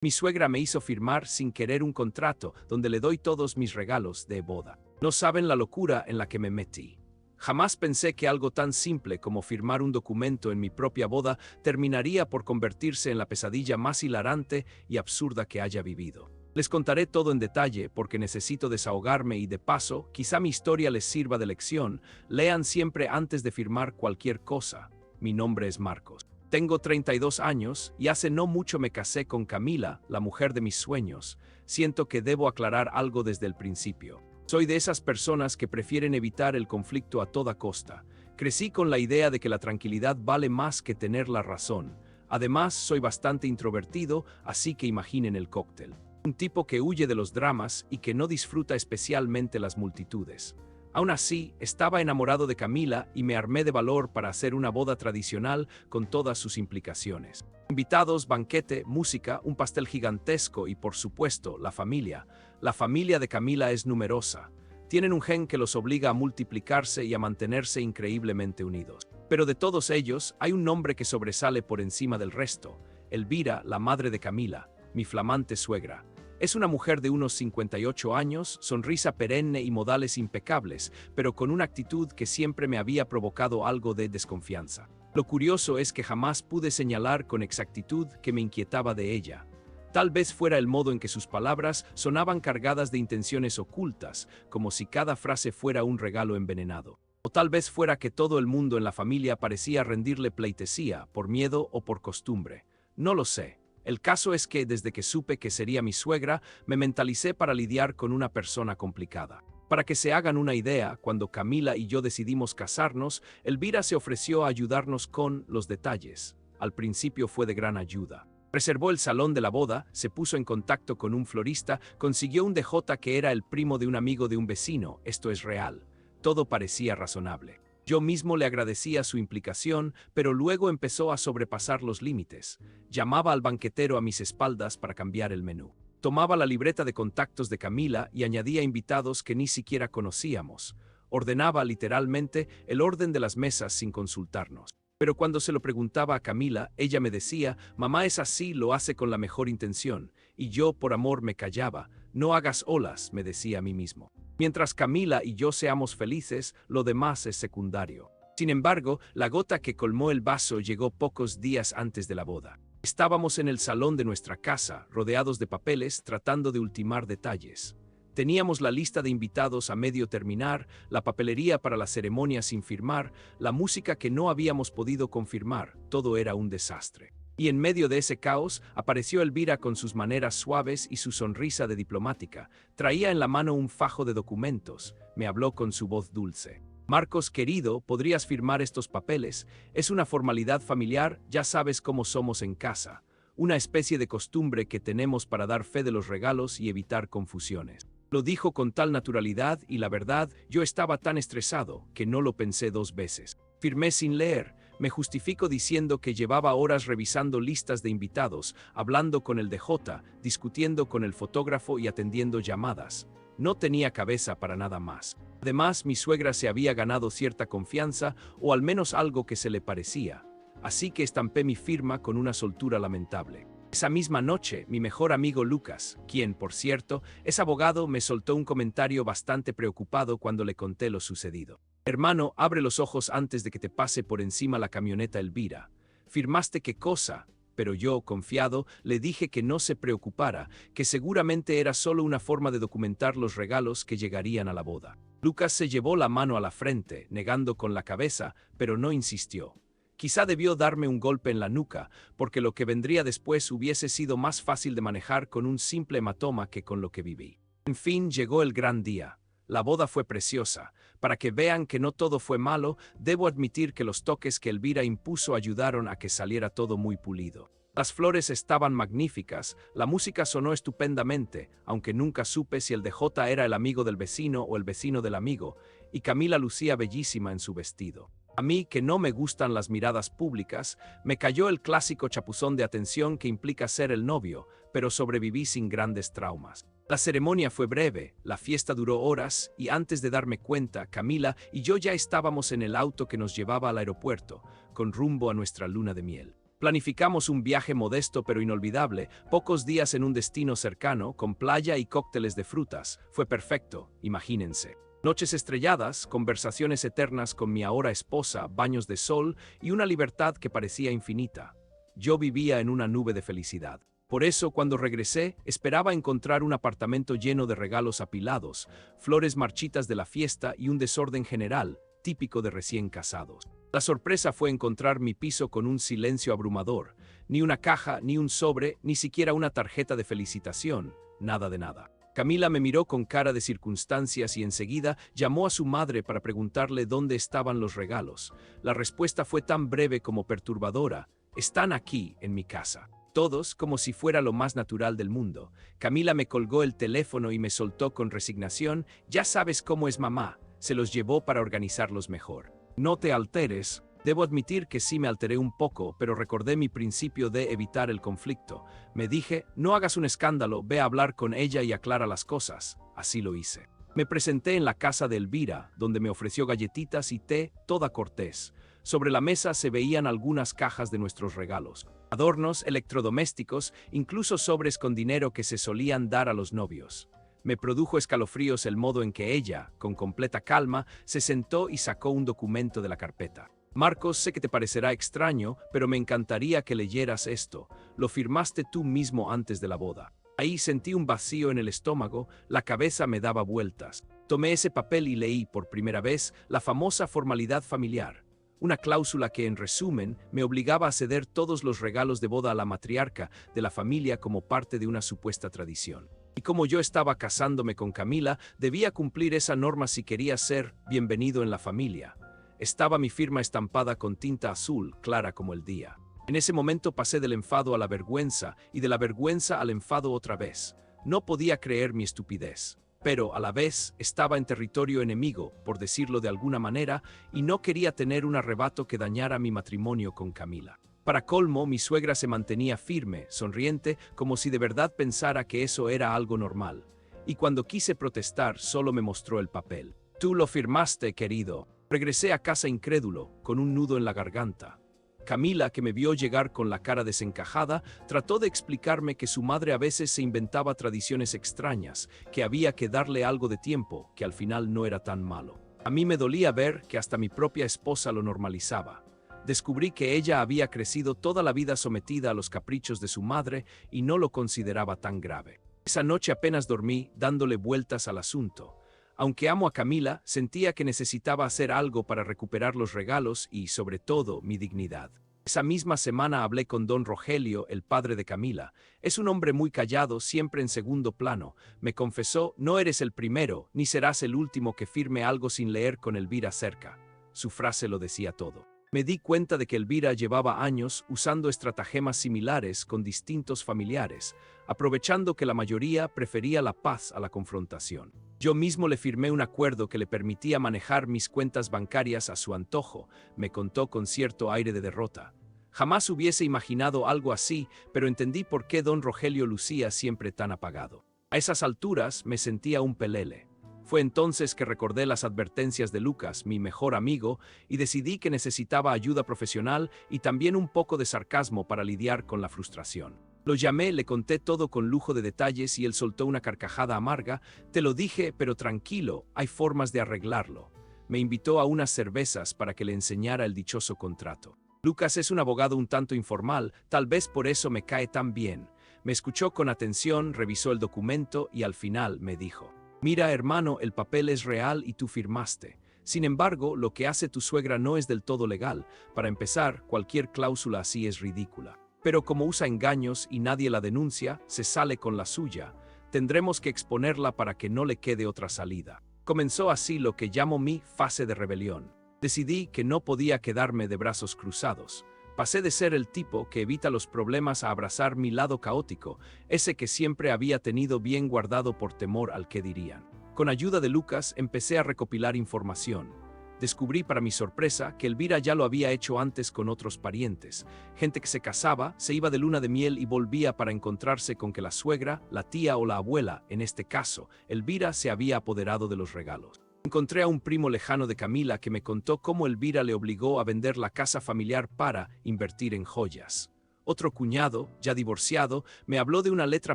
Mi suegra me hizo firmar sin querer un contrato donde le doy todos mis regalos de boda. No saben la locura en la que me metí. Jamás pensé que algo tan simple como firmar un documento en mi propia boda terminaría por convertirse en la pesadilla más hilarante y absurda que haya vivido. Les contaré todo en detalle porque necesito desahogarme y de paso, quizá mi historia les sirva de lección. Lean siempre antes de firmar cualquier cosa. Mi nombre es Marcos. Tengo 32 años y hace no mucho me casé con Camila, la mujer de mis sueños. Siento que debo aclarar algo desde el principio. Soy de esas personas que prefieren evitar el conflicto a toda costa. Crecí con la idea de que la tranquilidad vale más que tener la razón. Además, soy bastante introvertido, así que imaginen el cóctel. Un tipo que huye de los dramas y que no disfruta especialmente las multitudes. Aún así, estaba enamorado de Camila y me armé de valor para hacer una boda tradicional con todas sus implicaciones. Invitados, banquete, música, un pastel gigantesco y, por supuesto, la familia. La familia de Camila es numerosa. Tienen un gen que los obliga a multiplicarse y a mantenerse increíblemente unidos. Pero de todos ellos, hay un nombre que sobresale por encima del resto. Elvira, la madre de Camila, mi flamante suegra. Es una mujer de unos 58 años, sonrisa perenne y modales impecables, pero con una actitud que siempre me había provocado algo de desconfianza. Lo curioso es que jamás pude señalar con exactitud que me inquietaba de ella. Tal vez fuera el modo en que sus palabras sonaban cargadas de intenciones ocultas, como si cada frase fuera un regalo envenenado. O tal vez fuera que todo el mundo en la familia parecía rendirle pleitesía, por miedo o por costumbre. No lo sé. El caso es que desde que supe que sería mi suegra, me mentalicé para lidiar con una persona complicada. Para que se hagan una idea, cuando Camila y yo decidimos casarnos, Elvira se ofreció a ayudarnos con los detalles. Al principio fue de gran ayuda. Reservó el salón de la boda, se puso en contacto con un florista, consiguió un DJ que era el primo de un amigo de un vecino, esto es real. Todo parecía razonable. Yo mismo le agradecía su implicación, pero luego empezó a sobrepasar los límites. Llamaba al banquetero a mis espaldas para cambiar el menú. Tomaba la libreta de contactos de Camila y añadía invitados que ni siquiera conocíamos. Ordenaba literalmente el orden de las mesas sin consultarnos. Pero cuando se lo preguntaba a Camila, ella me decía, mamá es así, lo hace con la mejor intención. Y yo, por amor, me callaba. No hagas olas, me decía a mí mismo. Mientras Camila y yo seamos felices, lo demás es secundario. Sin embargo, la gota que colmó el vaso llegó pocos días antes de la boda. Estábamos en el salón de nuestra casa, rodeados de papeles, tratando de ultimar detalles. Teníamos la lista de invitados a medio terminar, la papelería para la ceremonia sin firmar, la música que no habíamos podido confirmar, todo era un desastre. Y en medio de ese caos, apareció Elvira con sus maneras suaves y su sonrisa de diplomática. Traía en la mano un fajo de documentos. Me habló con su voz dulce. Marcos, querido, ¿podrías firmar estos papeles? Es una formalidad familiar, ya sabes cómo somos en casa. Una especie de costumbre que tenemos para dar fe de los regalos y evitar confusiones. Lo dijo con tal naturalidad y la verdad, yo estaba tan estresado que no lo pensé dos veces. Firmé sin leer. Me justifico diciendo que llevaba horas revisando listas de invitados, hablando con el DJ, discutiendo con el fotógrafo y atendiendo llamadas. No tenía cabeza para nada más. Además, mi suegra se había ganado cierta confianza, o al menos algo que se le parecía. Así que estampé mi firma con una soltura lamentable. Esa misma noche, mi mejor amigo Lucas, quien, por cierto, es abogado, me soltó un comentario bastante preocupado cuando le conté lo sucedido. Hermano, abre los ojos antes de que te pase por encima la camioneta Elvira. ¿Firmaste qué cosa? Pero yo, confiado, le dije que no se preocupara, que seguramente era solo una forma de documentar los regalos que llegarían a la boda. Lucas se llevó la mano a la frente, negando con la cabeza, pero no insistió. Quizá debió darme un golpe en la nuca, porque lo que vendría después hubiese sido más fácil de manejar con un simple hematoma que con lo que viví. En fin, llegó el gran día. La boda fue preciosa. Para que vean que no todo fue malo, debo admitir que los toques que Elvira impuso ayudaron a que saliera todo muy pulido. Las flores estaban magníficas, la música sonó estupendamente, aunque nunca supe si el DJ era el amigo del vecino o el vecino del amigo, y Camila lucía bellísima en su vestido. A mí, que no me gustan las miradas públicas, me cayó el clásico chapuzón de atención que implica ser el novio, pero sobreviví sin grandes traumas. La ceremonia fue breve, la fiesta duró horas y antes de darme cuenta, Camila y yo ya estábamos en el auto que nos llevaba al aeropuerto, con rumbo a nuestra luna de miel. Planificamos un viaje modesto pero inolvidable, pocos días en un destino cercano, con playa y cócteles de frutas. Fue perfecto, imagínense. Noches estrelladas, conversaciones eternas con mi ahora esposa, baños de sol y una libertad que parecía infinita. Yo vivía en una nube de felicidad. Por eso, cuando regresé, esperaba encontrar un apartamento lleno de regalos apilados, flores marchitas de la fiesta y un desorden general, típico de recién casados. La sorpresa fue encontrar mi piso con un silencio abrumador. Ni una caja, ni un sobre, ni siquiera una tarjeta de felicitación. Nada de nada. Camila me miró con cara de circunstancias y enseguida llamó a su madre para preguntarle dónde estaban los regalos. La respuesta fue tan breve como perturbadora. Están aquí, en mi casa. Todos, como si fuera lo más natural del mundo. Camila me colgó el teléfono y me soltó con resignación: ya sabes cómo es mamá, se los llevó para organizarlos mejor. No te alteres. Debo admitir que sí me alteré un poco, pero recordé mi principio de evitar el conflicto. Me dije: no hagas un escándalo, ve a hablar con ella y aclara las cosas. Así lo hice. Me presenté en la casa de Elvira, donde me ofreció galletitas y té, toda cortés. Sobre la mesa se veían algunas cajas de nuestros regalos, adornos, electrodomésticos, incluso sobres con dinero que se solían dar a los novios. Me produjo escalofríos el modo en que ella, con completa calma, se sentó y sacó un documento de la carpeta. Marcos, sé que te parecerá extraño, pero me encantaría que leyeras esto. Lo firmaste tú mismo antes de la boda. Ahí sentí un vacío en el estómago, la cabeza me daba vueltas. Tomé ese papel y leí por primera vez la famosa formalidad familiar. Una cláusula que, en resumen, me obligaba a ceder todos los regalos de boda a la matriarca de la familia como parte de una supuesta tradición. Y como yo estaba casándome con Camila, debía cumplir esa norma si quería ser bienvenido en la familia. Estaba mi firma estampada con tinta azul, clara como el día. En ese momento pasé del enfado a la vergüenza y de la vergüenza al enfado otra vez. No podía creer mi estupidez. Pero, a la vez, estaba en territorio enemigo, por decirlo de alguna manera, y no quería tener un arrebato que dañara mi matrimonio con Camila. Para colmo, mi suegra se mantenía firme, sonriente, como si de verdad pensara que eso era algo normal. Y cuando quise protestar, solo me mostró el papel. Tú lo firmaste, querido. Regresé a casa incrédulo, con un nudo en la garganta. Camila, que me vio llegar con la cara desencajada, trató de explicarme que su madre a veces se inventaba tradiciones extrañas, que había que darle algo de tiempo, que al final no era tan malo. A mí me dolía ver que hasta mi propia esposa lo normalizaba. Descubrí que ella había crecido toda la vida sometida a los caprichos de su madre y no lo consideraba tan grave. Esa noche apenas dormí, dándole vueltas al asunto. Aunque amo a Camila, sentía que necesitaba hacer algo para recuperar los regalos y, sobre todo, mi dignidad. Esa misma semana hablé con don Rogelio, el padre de Camila. Es un hombre muy callado, siempre en segundo plano. Me confesó: no eres el primero, ni serás el último que firme algo sin leer con Elvira cerca. Su frase lo decía todo. Me di cuenta de que Elvira llevaba años usando estratagemas similares con distintos familiares, aprovechando que la mayoría prefería la paz a la confrontación. Yo mismo le firmé un acuerdo que le permitía manejar mis cuentas bancarias a su antojo, me contó con cierto aire de derrota. Jamás hubiese imaginado algo así, pero entendí por qué don Rogelio lucía siempre tan apagado. A esas alturas me sentía un pelele. Fue entonces que recordé las advertencias de Lucas, mi mejor amigo, y decidí que necesitaba ayuda profesional y también un poco de sarcasmo para lidiar con la frustración. Lo llamé, le conté todo con lujo de detalles y él soltó una carcajada amarga. Te lo dije, pero tranquilo, hay formas de arreglarlo. Me invitó a unas cervezas para que le enseñara el dichoso contrato. Lucas es un abogado un tanto informal, tal vez por eso me cae tan bien. Me escuchó con atención, revisó el documento y al final me dijo: mira, hermano, el papel es real y tú firmaste. Sin embargo, lo que hace tu suegra no es del todo legal. Para empezar, cualquier cláusula así es ridícula. Pero como usa engaños y nadie la denuncia, se sale con la suya. Tendremos que exponerla para que no le quede otra salida. Comenzó así lo que llamo mi fase de rebelión. Decidí que no podía quedarme de brazos cruzados. Pasé de ser el tipo que evita los problemas a abrazar mi lado caótico, ese que siempre había tenido bien guardado por temor al que dirían. Con ayuda de Lucas empecé a recopilar información. Descubrí para mi sorpresa que Elvira ya lo había hecho antes con otros parientes. Gente que se casaba, se iba de luna de miel y volvía para encontrarse con que la suegra, la tía o la abuela, en este caso, Elvira, se había apoderado de los regalos. Encontré a un primo lejano de Camila que me contó cómo Elvira le obligó a vender la casa familiar para invertir en joyas. Otro cuñado, ya divorciado, me habló de una letra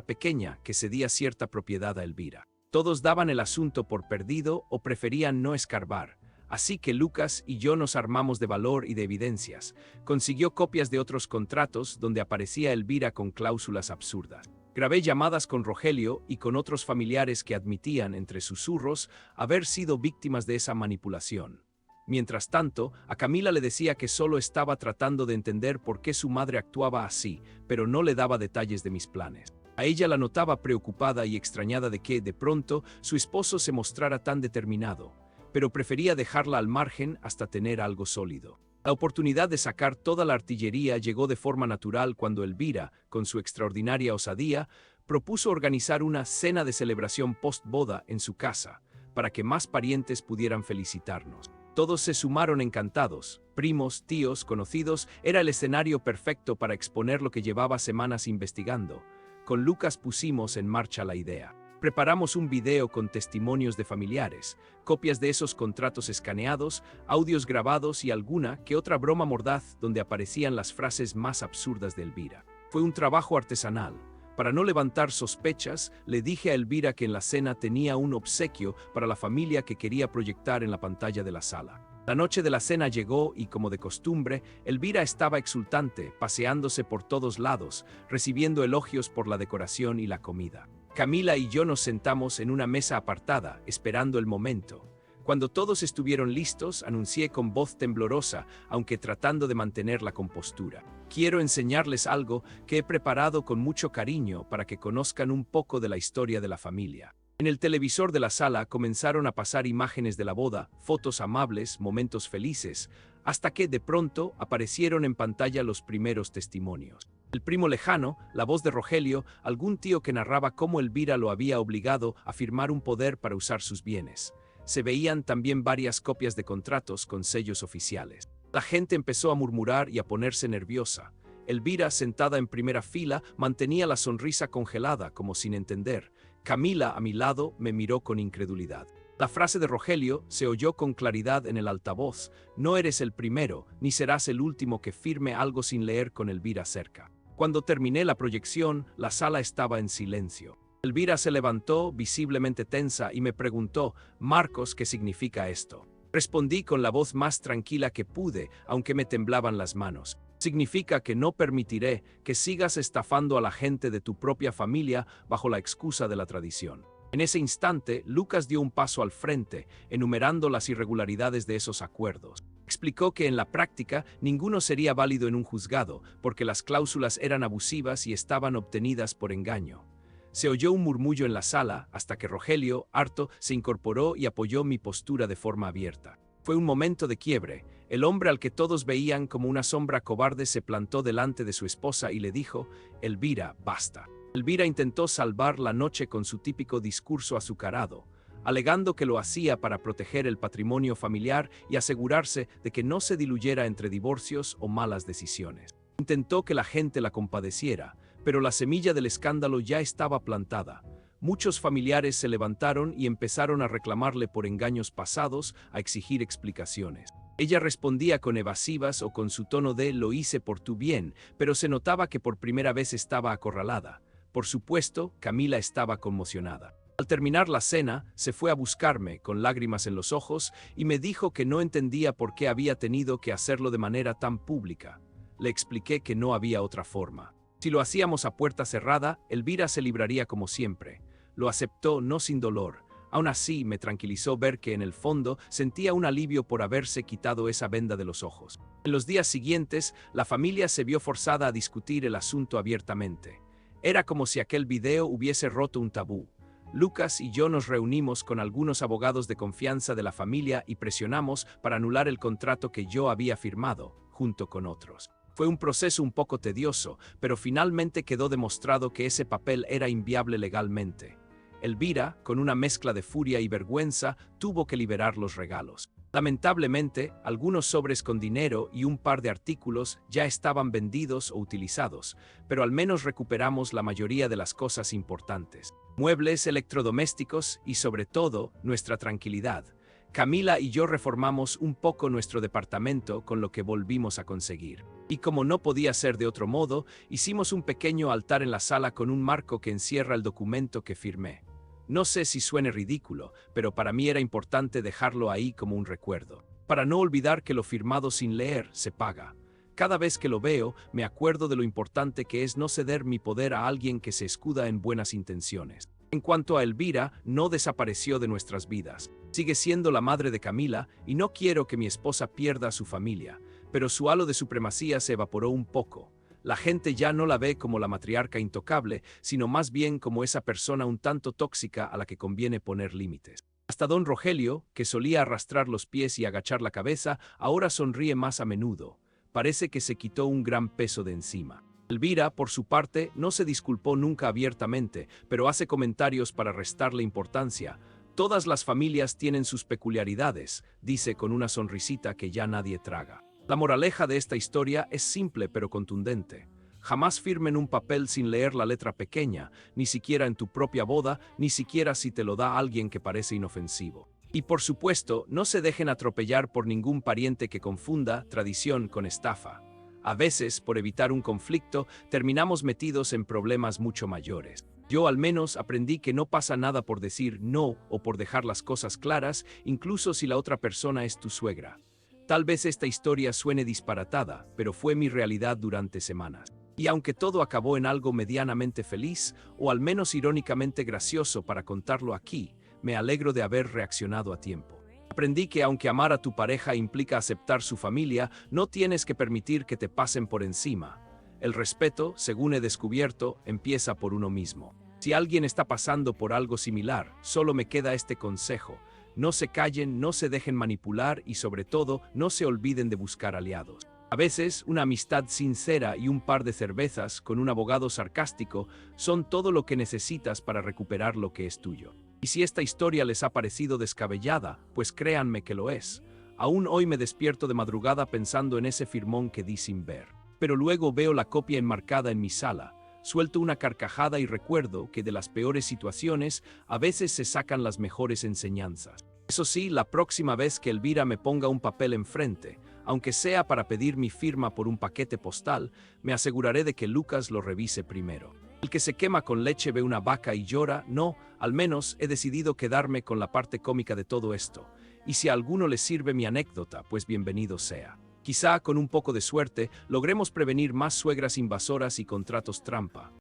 pequeña que cedía cierta propiedad a Elvira. Todos daban el asunto por perdido o preferían no escarbar. Así que Lucas y yo nos armamos de valor y de evidencias. Consiguió copias de otros contratos donde aparecía Elvira con cláusulas absurdas. Grabé llamadas con Rogelio y con otros familiares que admitían, entre susurros, haber sido víctimas de esa manipulación. Mientras tanto, a Camila le decía que solo estaba tratando de entender por qué su madre actuaba así, pero no le daba detalles de mis planes. A ella la notaba preocupada y extrañada de que, de pronto, su esposo se mostrara tan determinado, pero prefería dejarla al margen hasta tener algo sólido. La oportunidad de sacar toda la artillería llegó de forma natural cuando Elvira, con su extraordinaria osadía, propuso organizar una cena de celebración post-boda en su casa, para que más parientes pudieran felicitarnos. Todos se sumaron encantados, primos, tíos, conocidos, era el escenario perfecto para exponer lo que llevaba semanas investigando. Con Lucas pusimos en marcha la idea. Preparamos un video con testimonios de familiares, copias de esos contratos escaneados, audios grabados y alguna que otra broma mordaz donde aparecían las frases más absurdas de Elvira. Fue un trabajo artesanal. Para no levantar sospechas, le dije a Elvira que en la cena tenía un obsequio para la familia que quería proyectar en la pantalla de la sala. La noche de la cena llegó y, como de costumbre, Elvira estaba exultante, paseándose por todos lados, recibiendo elogios por la decoración y la comida. Camila y yo nos sentamos en una mesa apartada, esperando el momento. Cuando todos estuvieron listos, anuncié con voz temblorosa, aunque tratando de mantener la compostura. Quiero enseñarles algo que he preparado con mucho cariño para que conozcan un poco de la historia de la familia. En el televisor de la sala comenzaron a pasar imágenes de la boda, fotos amables, momentos felices, hasta que, de pronto, aparecieron en pantalla los primeros testimonios. El primo lejano, la voz de Rogelio, algún tío que narraba cómo Elvira lo había obligado a firmar un poder para usar sus bienes. Se veían también varias copias de contratos con sellos oficiales. La gente empezó a murmurar y a ponerse nerviosa. Elvira, sentada en primera fila, mantenía la sonrisa congelada, como sin entender. Camila, a mi lado, me miró con incredulidad. La frase de Rogelio se oyó con claridad en el altavoz: no eres el primero, ni serás el último que firme algo sin leer con Elvira cerca. Cuando terminé la proyección, la sala estaba en silencio. Elvira se levantó, visiblemente tensa, y me preguntó: Marcos, ¿qué significa esto? Respondí con la voz más tranquila que pude, aunque me temblaban las manos. Significa que no permitiré que sigas estafando a la gente de tu propia familia bajo la excusa de la tradición. En ese instante, Lucas dio un paso al frente, enumerando las irregularidades de esos acuerdos. Explicó que en la práctica ninguno sería válido en un juzgado, porque las cláusulas eran abusivas y estaban obtenidas por engaño. Se oyó un murmullo en la sala, hasta que Rogelio, harto, se incorporó y apoyó mi postura de forma abierta. Fue un momento de quiebre. El hombre al que todos veían como una sombra cobarde se plantó delante de su esposa y le dijo: Elvira, basta. Elvira intentó salvar la noche con su típico discurso azucarado, alegando que lo hacía para proteger el patrimonio familiar y asegurarse de que no se diluyera entre divorcios o malas decisiones. Intentó que la gente la compadeciera, pero la semilla del escándalo ya estaba plantada. Muchos familiares se levantaron y empezaron a reclamarle por engaños pasados, a exigir explicaciones. Ella respondía con evasivas o con su tono de «lo hice por tu bien», pero se notaba que por primera vez estaba acorralada. Por supuesto, Camila estaba conmocionada. Al terminar la cena, se fue a buscarme, con lágrimas en los ojos, y me dijo que no entendía por qué había tenido que hacerlo de manera tan pública. Le expliqué que no había otra forma. Si lo hacíamos a puerta cerrada, Elvira se libraría como siempre. Lo aceptó, no sin dolor. Aún así, me tranquilizó ver que en el fondo sentía un alivio por haberse quitado esa venda de los ojos. En los días siguientes, la familia se vio forzada a discutir el asunto abiertamente. Era como si aquel video hubiese roto un tabú. Lucas y yo nos reunimos con algunos abogados de confianza de la familia y presionamos para anular el contrato que yo había firmado, junto con otros. Fue un proceso un poco tedioso, pero finalmente quedó demostrado que ese papel era inviable legalmente. Elvira, con una mezcla de furia y vergüenza, tuvo que liberar los regalos. Lamentablemente, algunos sobres con dinero y un par de artículos ya estaban vendidos o utilizados, pero al menos recuperamos la mayoría de las cosas importantes. Muebles, electrodomésticos y, sobre todo, nuestra tranquilidad. Camila y yo reformamos un poco nuestro departamento con lo que volvimos a conseguir. Y como no podía ser de otro modo, hicimos un pequeño altar en la sala con un marco que encierra el documento que firmé. No sé si suene ridículo, pero para mí era importante dejarlo ahí como un recuerdo. Para no olvidar que lo firmado sin leer se paga. Cada vez que lo veo, me acuerdo de lo importante que es no ceder mi poder a alguien que se escuda en buenas intenciones. En cuanto a Elvira, no desapareció de nuestras vidas. Sigue siendo la madre de Camila y no quiero que mi esposa pierda a su familia, pero su halo de supremacía se evaporó un poco. La gente ya no la ve como la matriarca intocable, sino más bien como esa persona un tanto tóxica a la que conviene poner límites. Hasta don Rogelio, que solía arrastrar los pies y agachar la cabeza, ahora sonríe más a menudo. Parece que se quitó un gran peso de encima. Elvira, por su parte, no se disculpó nunca abiertamente, pero hace comentarios para restarle importancia. Todas las familias tienen sus peculiaridades, dice con una sonrisita que ya nadie traga. La moraleja de esta historia es simple pero contundente. Jamás firmen un papel sin leer la letra pequeña, ni siquiera en tu propia boda, ni siquiera si te lo da alguien que parece inofensivo. Y por supuesto, no se dejen atropellar por ningún pariente que confunda tradición con estafa. A veces, por evitar un conflicto, terminamos metidos en problemas mucho mayores. Yo al menos aprendí que no pasa nada por decir no o por dejar las cosas claras, incluso si la otra persona es tu suegra. Tal vez esta historia suene disparatada, pero fue mi realidad durante semanas. Y aunque todo acabó en algo medianamente feliz, o al menos irónicamente gracioso para contarlo aquí, me alegro de haber reaccionado a tiempo. Aprendí que aunque amar a tu pareja implica aceptar su familia, no tienes que permitir que te pasen por encima. El respeto, según he descubierto, empieza por uno mismo. Si alguien está pasando por algo similar, solo me queda este consejo. No se callen, no se dejen manipular y sobre todo, no se olviden de buscar aliados. A veces, una amistad sincera y un par de cervezas con un abogado sarcástico son todo lo que necesitas para recuperar lo que es tuyo. Y si esta historia les ha parecido descabellada, pues créanme que lo es. Aún hoy me despierto de madrugada pensando en ese firmón que di sin ver. Pero luego veo la copia enmarcada en mi sala, suelto una carcajada y recuerdo que de las peores situaciones a veces se sacan las mejores enseñanzas. Eso sí, la próxima vez que Elvira me ponga un papel enfrente, aunque sea para pedir mi firma por un paquete postal, me aseguraré de que Lucas lo revise primero. El que se quema con leche ve una vaca y llora, no, al menos he decidido quedarme con la parte cómica de todo esto. Y si a alguno le sirve mi anécdota, pues bienvenido sea. Quizá con un poco de suerte logremos prevenir más suegras invasoras y contratos trampa.